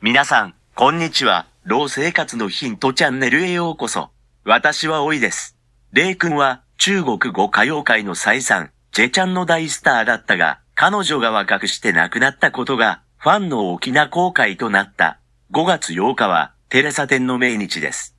皆さん、こんにちは。老生活のヒントチャンネルへようこそ。私はおいです。レイ君は中国語歌謡界の再三、ジェちゃんの大スターだったが、彼女が若くして亡くなったことが、ファンの大きな後悔となった。5月8日は、テレサテンの命日です。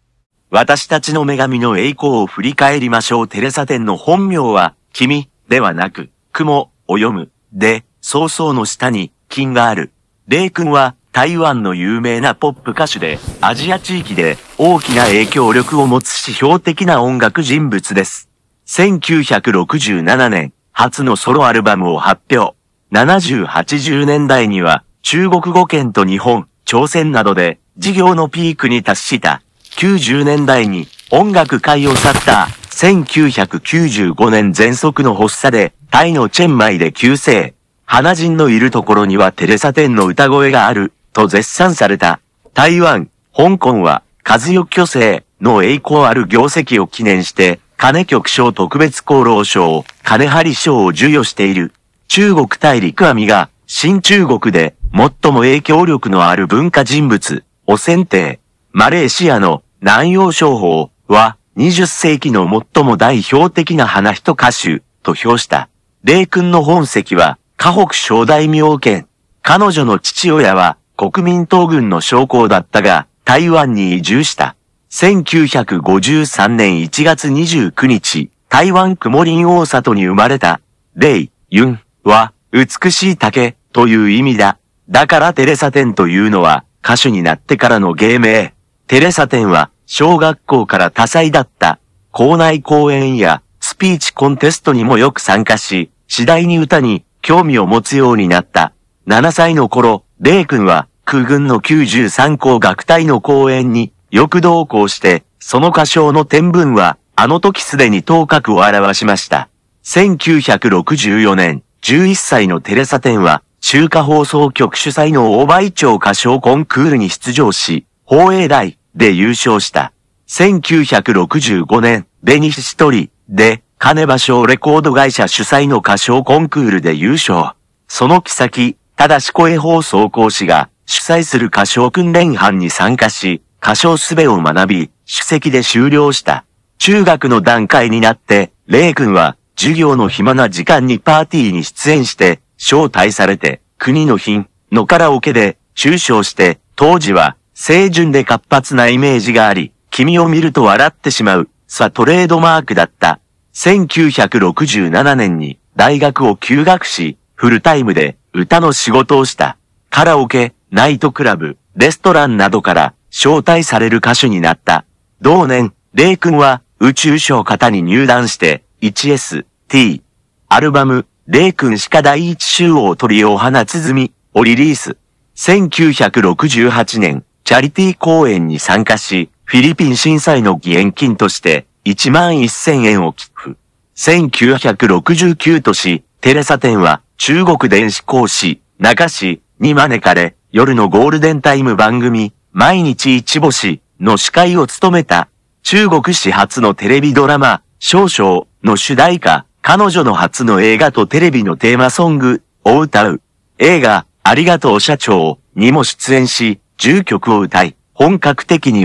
私たちの女神の栄光を振り返りましょう。テレサテンの本名は、君、ではなく、雲、を読む、で、曹操の下に、金がある。レイ君は、台湾の有名なポップ歌手で、アジア地域で大きな影響力を持つ指標的な音楽人物です。1967年、初のソロアルバムを発表。70、80年代には、中国語圏と日本、朝鮮などで、事業のピークに達した。90年代に、音楽界を去った。1995年喘息の発作で、タイのチェンマイで急逝。花人のいるところにはテレサテンの歌声がある。と絶賛された。台湾、香港は、数よ巨星の栄光ある業績を記念して、金曲賞特別功労賞、金張賞を授与している。中国大陸阿弥が、新中国で、最も影響力のある文化人物、を選定。マレーシアの、南洋商法は、20世紀の最も代表的な花人歌手、と評した。レイ君の本籍は、河北省大名県。彼女の父親は、国民党軍の将校だったが、台湾に移住した。1953年1月29日、台湾雲林大里に生まれた。レイ、ユンは、美しい竹という意味だ。だからテレサテンというのは、歌手になってからの芸名。テレサテンは、小学校から多彩だった。校内講演や、スピーチコンテストにもよく参加し、次第に歌に興味を持つようになった。7歳の頃、レイ君は空軍の93校楽隊の公演によく同行して、その歌唱の天分はあの時すでに頭角を現しました。1964年、11歳のテレサテンは中華放送局主催の大梅町歌唱コンクールに出場し、宝永大で優勝した。1965年、ベニシトリで金場賞レコード会社主催の歌唱コンクールで優勝。その妃、正し声放送講師が主催する歌唱訓練班に参加し、歌唱すべを学び、首席で修了した。中学の段階になって、レイ君は授業の暇な時間にパーティーに出演して、招待されて、国の品のカラオケで中傷して、当時は清純で活発なイメージがあり、君を見ると笑ってしまう、トレードマークだった。1967年に大学を休学し、フルタイムで歌の仕事をした。カラオケ、ナイトクラブ、レストランなどから招待される歌手になった。同年、レイ君は宇宙賞型に入団して 1ST アルバム、レイ君しか第一集を鳥を放つ済みをリリース。1968年、チャリティー公演に参加し、フィリピン震災の義援金として11,000円を寄付。1969年、テレサテンは中国電子講師、中市に招かれ、夜のゴールデンタイム番組、毎日一星の司会を務めた。中国史初のテレビドラマ、少々の主題歌、彼女の初の映画とテレビのテーマソングを歌う。映画、ありがとう社長にも出演し、10曲を歌い、本格的に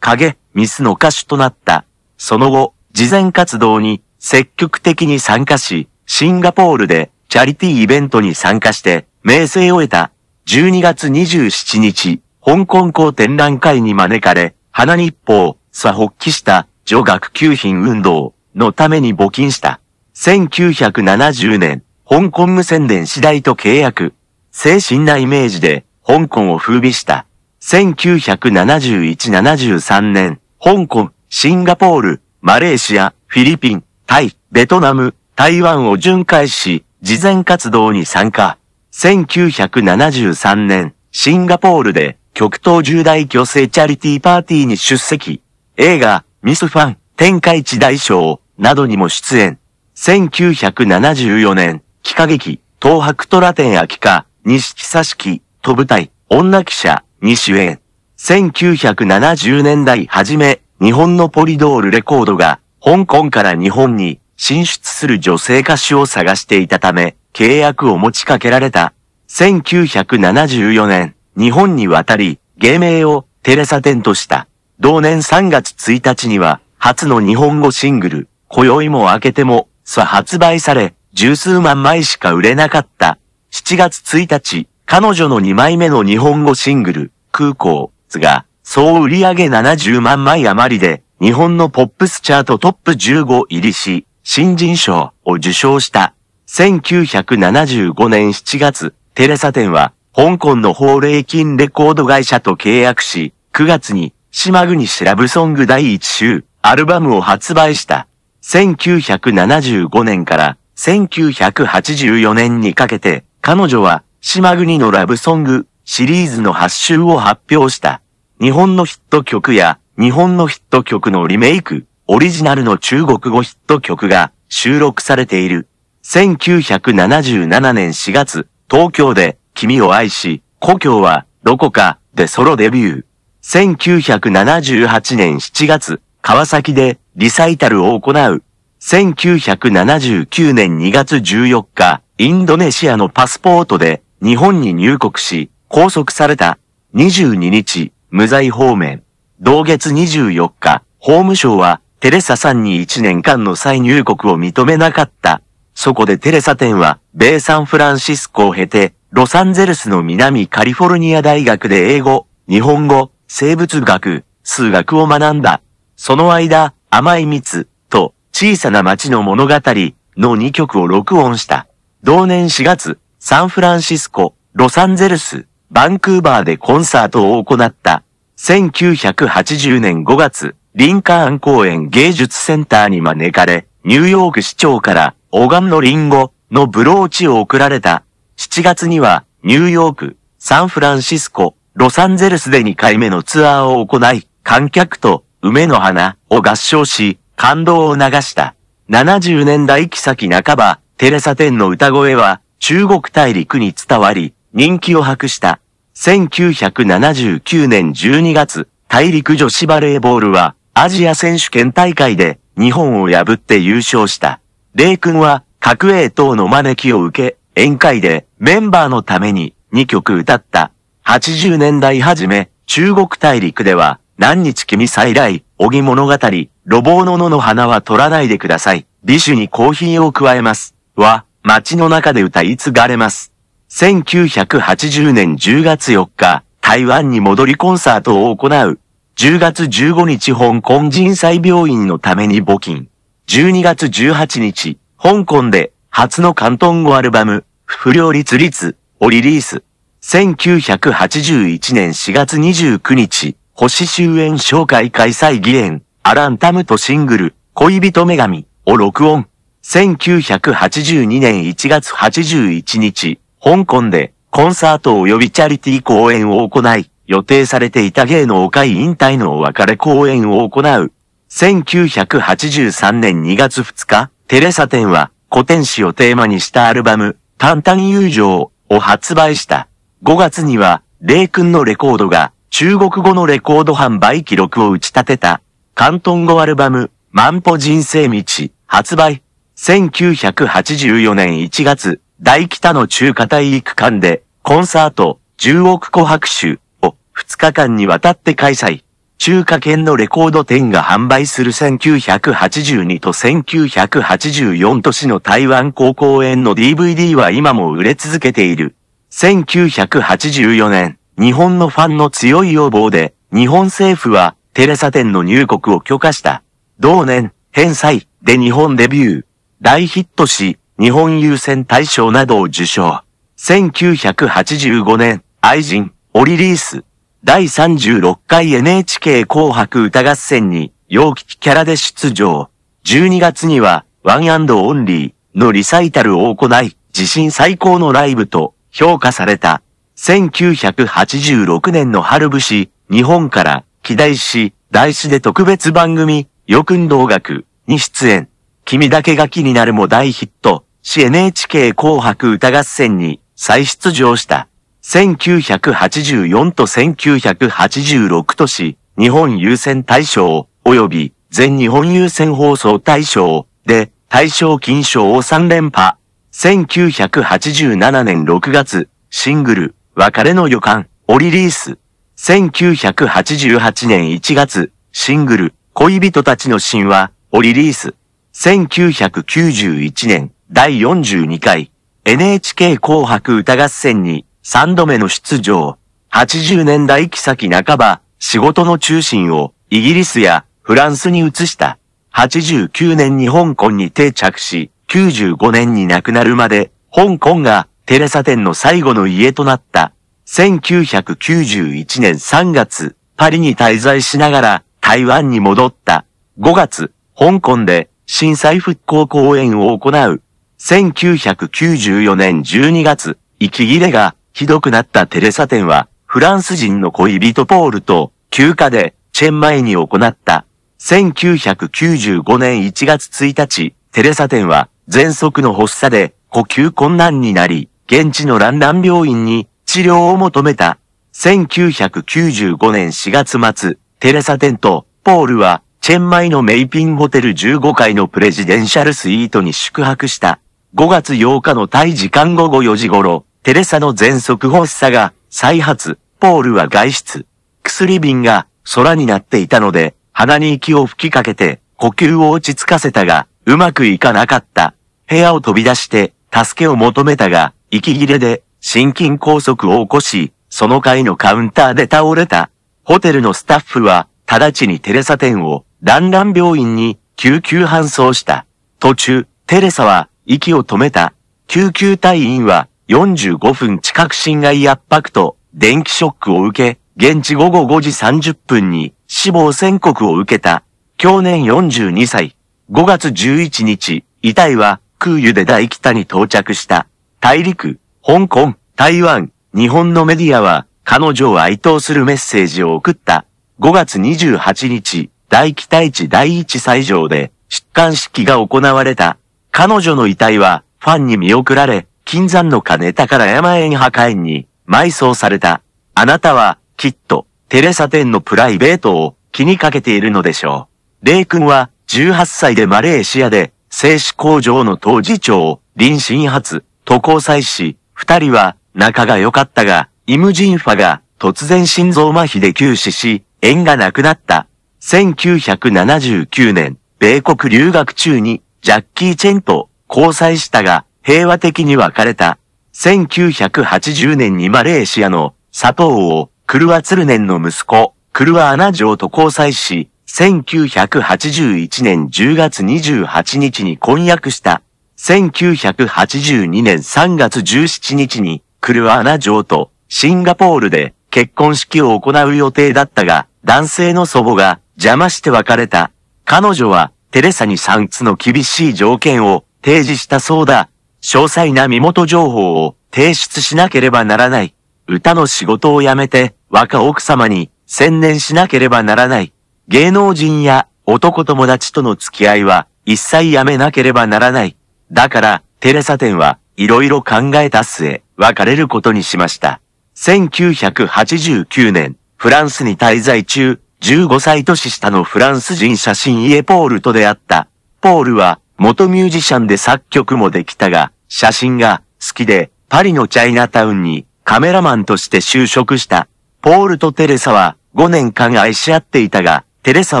影、ミスの歌手となった。その後、慈善活動に積極的に参加し、シンガポールでチャリティーイベントに参加して名声を得た。12月27日、香港港展覧会に招かれ、花日報、発起した女学級品運動のために募金した。1970年、香港無線電次第と契約。清新なイメージで香港を風靡した。1971-73年、香港、シンガポール、マレーシア、フィリピン、タイ、ベトナム、台湾を巡回し、慈善活動に参加。1973年、シンガポールで極東10大巨星チャリティーパーティーに出席。映画、ミスファン、天下一大賞などにも出演。1974年、喜歌劇、東博トラ天秋香、西久式、と舞台、女記者に主演。1970年代初め、日本のポリドールレコードが、香港から日本に進出する女性歌手を探していたため、契約を持ちかけられた。1974年、日本に渡り、芸名をテレサテンとした。同年3月1日には、初の日本語シングル、今宵も明けても、発売され、十数万枚しか売れなかった。7月1日、彼女の2枚目の日本語シングル、空港が、総売上70万枚余りで、日本のポップスチャートトップ15入りし、新人賞を受賞した。1975年7月、テレサテンは、香港の宝麗金レコード会社と契約し、9月に、島国氏ラブソング第1集、アルバムを発売した。1975年から1984年にかけて、彼女は、島国のラブソングシリーズの8集を発表した。日本のヒット曲や、日本のヒット曲のリメイク、オリジナルの中国語ヒット曲が収録されている。1977年4月、東京で君を愛し、故郷はどこかでソロデビュー。1978年7月、川崎でリサイタルを行う。1979年2月14日、インドネシアのパスポートで日本に入国し、拘束された。22日、無罪放免。同月24日、法務省はテレサさんに1年間の再入国を認めなかった。そこでテレサテンは、米サンフランシスコを経て、ロサンゼルスの南カリフォルニア大学で英語、日本語、生物学、数学を学んだ。その間、甘い蜜と小さな町の物語の2曲を録音した。同年4月、サンフランシスコ、ロサンゼルス、バンクーバーでコンサートを行った。1980年5月、リンカーン公園芸術センターに招かれ、ニューヨーク市長からオガンのリンゴのブローチを贈られた。7月には、ニューヨーク、サンフランシスコ、ロサンゼルスで2回目のツアーを行い、観客と梅の花を合唱し、感動を流した。70年代期半ば、テレサテンの歌声は中国大陸に伝わり、人気を博した。1979年12月、大陸女子バレーボールはアジア選手権大会で日本を破って優勝した。レイ君は各栄等の招きを受け、宴会でメンバーのために2曲歌った。80年代初め、中国大陸では何日君再来、小木物語、路傍の野の花は取らないでください。美酒にコーヒーを加えます。は、街の中で歌い継がれます。1980年10月4日、台湾に戻りコンサートを行う。10月15日香港人際病院のために募金。12月18日、香港で初の広東語アルバム、不良率をリリース。1981年4月29日、星終演唱会開催義援、アランタムとシングル、恋人女神を録音。1982年1月81日、香港でコンサート及びチャリティー公演を行い、予定されていた芸能界引退のお別れ公演を行う。1983年2月2日、テレサテンは古典詩をテーマにしたアルバム、淡々友情を発売した。5月には、レイ君のレコードが中国語のレコード販売記録を打ち立てた。広東語アルバム、万歩人生道、発売。1984年1月、大北の中華体育館で、コンサート、10億個拍手を2日間にわたって開催。中華圏のレコード店が販売する1982と1984年の台湾高公演の DVD は今も売れ続けている。1984年、日本のファンの強い要望で、日本政府はテレサテンの入国を許可した。同年、返済で日本デビュー。大ヒットし、日本優先大賞などを受賞。1985年、愛人をリリース。第36回 NHK 紅白歌合戦に、陽気キャラで出場。12月には、ワン&オンリーのリサイタルを行い、自身最高のライブと評価された。1986年の春節、日本から帰大し、大師で特別番組、よくん同学に出演。君だけが気になるも大ヒットし NHK 紅白歌合戦に再出場した。1984と1986とし、日本優先大賞及び全日本優先放送大賞で大賞金賞を3連覇。1987年6月、シングル、別れの予感をリリース。1988年1月、シングル、恋人たちの神話をリリース。1991年、第42回、NHK 紅白歌合戦に3度目の出場。80年代期半ば、仕事の中心をイギリスやフランスに移した。89年に香港に定着し、95年に亡くなるまで、香港がテレサテンの最後の家となった。1991年3月、パリに滞在しながら台湾に戻った。5月、香港で震災復興公演を行う。1994年12月、息切れがひどくなったテレサテンは、フランス人の恋人ポールと休暇でチェンマイに行った。1995年1月1日、テレサテンは喘息の発作で呼吸困難になり、現地のランラン病院に治療を求めた。1995年4月末、テレサテンとポールはチェンマイのメイピンホテル15階のプレジデンシャルスイートに宿泊した。5月8日のタイ時間午後4時頃、テレサの喘息発作が再発、ポールは外出。薬瓶が空になっていたので、鼻に息を吹きかけて呼吸を落ち着かせたが、うまくいかなかった。部屋を飛び出して助けを求めたが、息切れで心筋梗塞を起こし、その階のカウンターで倒れた。ホテルのスタッフは、直ちにテレサ店をランラン病院に救急搬送した。途中、テレサは息を止めた。救急隊員は45分近く心外圧迫と電気ショックを受け、現地午後5時30分に死亡宣告を受けた。去年42歳。5月11日、遺体は空輸で大北に到着した。大陸、香港、台湾、日本のメディアは彼女を哀悼するメッセージを送った。5月28日、大北市第一斎場で出棺式が行われた。彼女の遺体はファンに見送られ、金山の金宝山園墓園に埋葬された。あなたはきっとテレサ店のプライベートを気にかけているのでしょう。レイ君は18歳でマレーシアで製紙工場の当時長、林新発と交際し、二人は仲が良かったが、イムジンファが突然心臓麻痺で急死し、縁がなくなった。1979年、米国留学中にジャッキー・チェンと交際したが、平和的に別れた。1980年にマレーシアの佐藤王、クルワツルネンの息子、クルワアナ嬢と交際し、1981年10月28日に婚約した。1982年3月17日に、クルワアナ嬢とシンガポールで結婚式を行う予定だったが、男性の祖母が邪魔して別れた。彼女はテレサに3つの厳しい条件を提示したそうだ。詳細な身元情報を提出しなければならない。歌の仕事を辞めて若奥様に専念しなければならない。芸能人や男友達との付き合いは一切やめなければならない。だから、テレサ店はいろいろ考えた末、別れることにしました。1989年、フランスに滞在中、15歳年下のフランス人写真家ポールと出会った。ポールは元ミュージシャンで作曲もできたが、写真が好きで、パリのチャイナタウンにカメラマンとして就職した。ポールとテレサは5年間愛し合っていたが、テレサ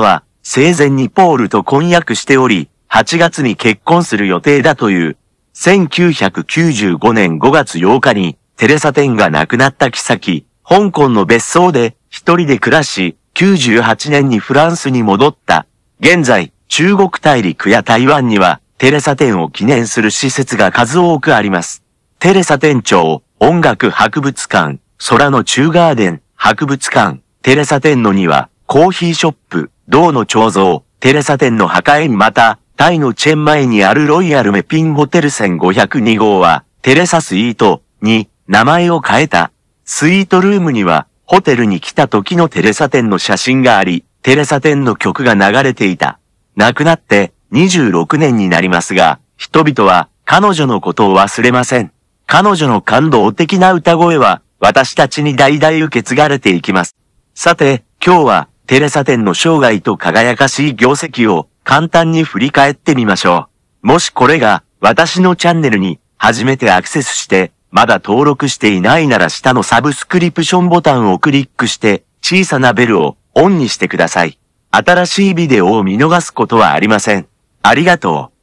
は生前にポールと婚約しており、8月に結婚する予定だという。1995年5月8日にテレサ店が亡くなった妃、香港の別荘で一人で暮らし、98年にフランスに戻った。現在、中国大陸や台湾にはテレサ店を記念する施設が数多くあります。テレサ店長、音楽博物館、空の中ガーデン、博物館、テレサ店の庭、コーヒーショップ、銅の彫像、テレサ店の墓園また、タイのチェンマイにあるロイヤルメピンホテル1502号は、テレサスイートに名前を変えた。スイートルームには、ホテルに来た時のテレサ店の写真があり、テレサ店の曲が流れていた。亡くなって26年になりますが、人々は彼女のことを忘れません。彼女の感動的な歌声は、私たちに代々受け継がれていきます。さて、今日は、テレサ店の生涯と輝かしい業績を簡単に振り返ってみましょう。もしこれが私のチャンネルに初めてアクセスしてまだ登録していないなら下のサブスクリプションボタンをクリックして、小さなベルをオンにしてください。新しいビデオを見逃すことはありません。ありがとう。